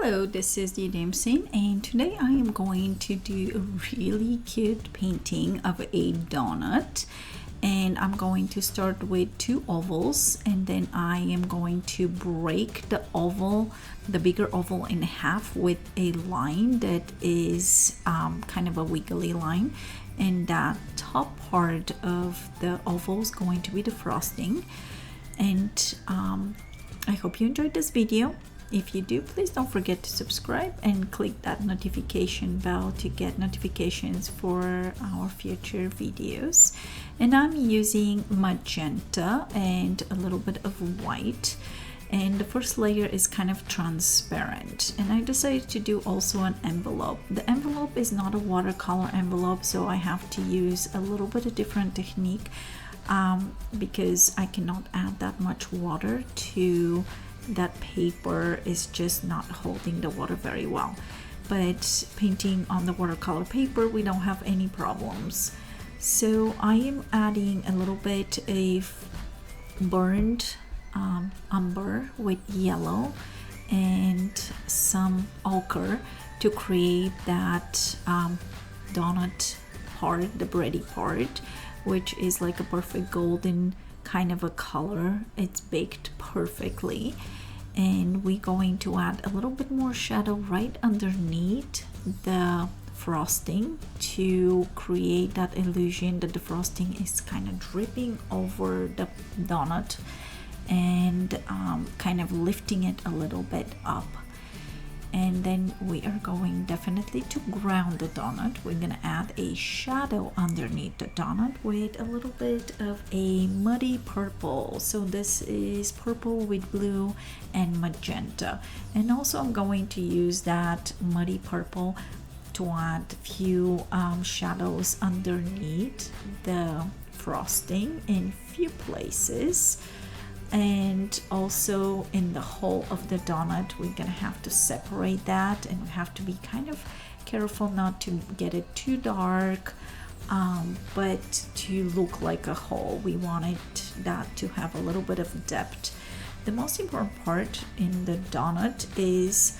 Hello, this is the Damson, and today I am going to do a really cute painting of a donut. And I'm going to start with two ovals, and then I am going to break the oval, the bigger oval, in half with a line that is kind of a wiggly line. And that top part of the oval is going to be the frosting. And I hope you enjoyed this video. If you do, please don't forget to subscribe and click that notification bell to get notifications for our future videos. And I'm using magenta and a little bit of white. And the first layer is kind of transparent. And I decided to do also an envelope. The envelope is not a watercolor envelope, so I have to use a little bit of different technique because I cannot add that much water to that paper. Is just not holding the water very well. But painting on the watercolor paper, we don't have any problems. So I am adding a little bit of burned umber with yellow and some ochre to create that donut part, the bready part, which is like a perfect golden kind of a color. It's baked perfectly. And we're going to add a little bit more shadow right underneath the frosting to create that illusion that the frosting is kind of dripping over the donut and kind of lifting it a little bit up. And then we are going definitely to ground the donut. We're gonna add a shadow underneath the donut with a little bit of a muddy purple. So this is purple with blue and magenta. And also I'm going to use that muddy purple to add a few shadows underneath the frosting in few places. And also in the whole of the donut, we're gonna have to separate that, and we have to be kind of careful not to get it too dark, but to look like a hole. We wanted that to have a little bit of depth. The most important part in the donut is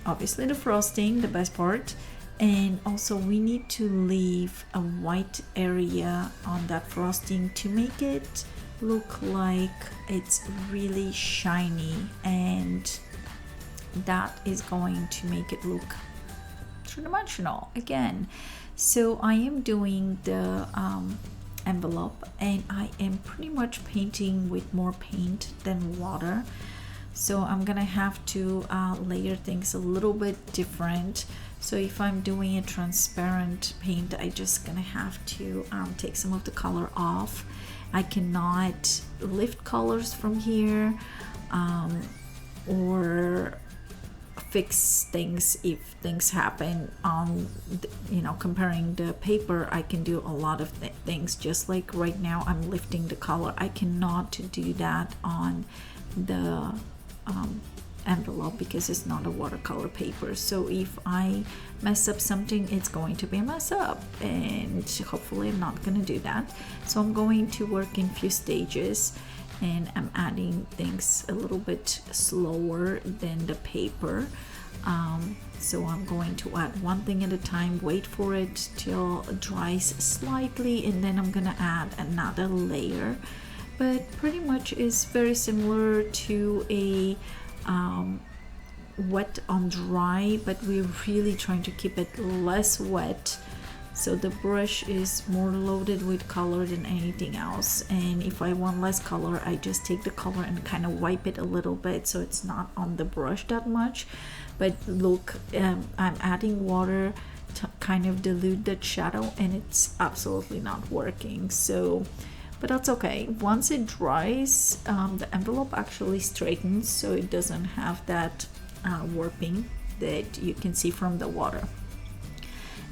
obviously the frosting, the best part, and also we need to leave a white area on that frosting to make it look like it's really shiny, and that is going to make it look three-dimensional again. So I am doing the envelope, and I am pretty much painting with more paint than water, so I'm gonna have to layer things a little bit different. So if I'm doing a transparent paint, I just gonna have to take some of the color off. I cannot lift colors from here or fix things if things happen on, comparing the paper. I can do a lot of things. Just like right now I'm lifting the color, I cannot do that on the envelope because it's not a watercolor paper. So if I mess up something, it's going to be a mess up, and hopefully I'm not going to do that. So I'm going to work in few stages, and I'm adding things a little bit slower than the paper. So I'm going to add one thing at a time, wait for it till it dries slightly, and then I'm gonna add another layer. But pretty much is very similar to a wet on dry, but we're really trying to keep it less wet, so the brush is more loaded with color than anything else. And if I want less color, I just take the color and kind of wipe it a little bit so it's not on the brush that much. But look, I'm adding water to kind of dilute that shadow, and it's absolutely not working. So but that's okay. Once it dries, the envelope actually straightens, so it doesn't have that warping that you can see from the water.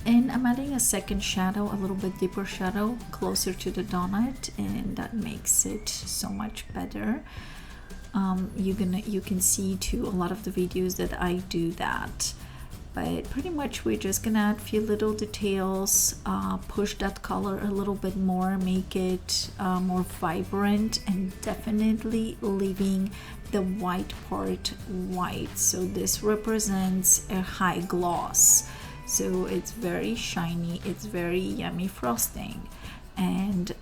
And I'm adding a second shadow, a little bit deeper shadow closer to the donut, and that makes it so much better. You can see too a lot of the videos that I do that. But pretty much we're just gonna add a few little details, push that color a little bit more, make it more vibrant, and definitely leaving the white part white. So this represents a high gloss, so it's very shiny, it's very yummy frosting. And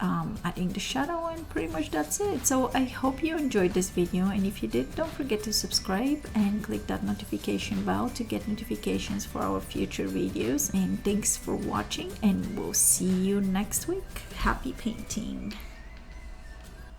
adding the shadow, and pretty much that's it. So I hope you enjoyed this video, and if you did, don't forget to subscribe and click that notification bell to get notifications for our future videos. And thanks for watching, and we'll see you next week. Happy painting!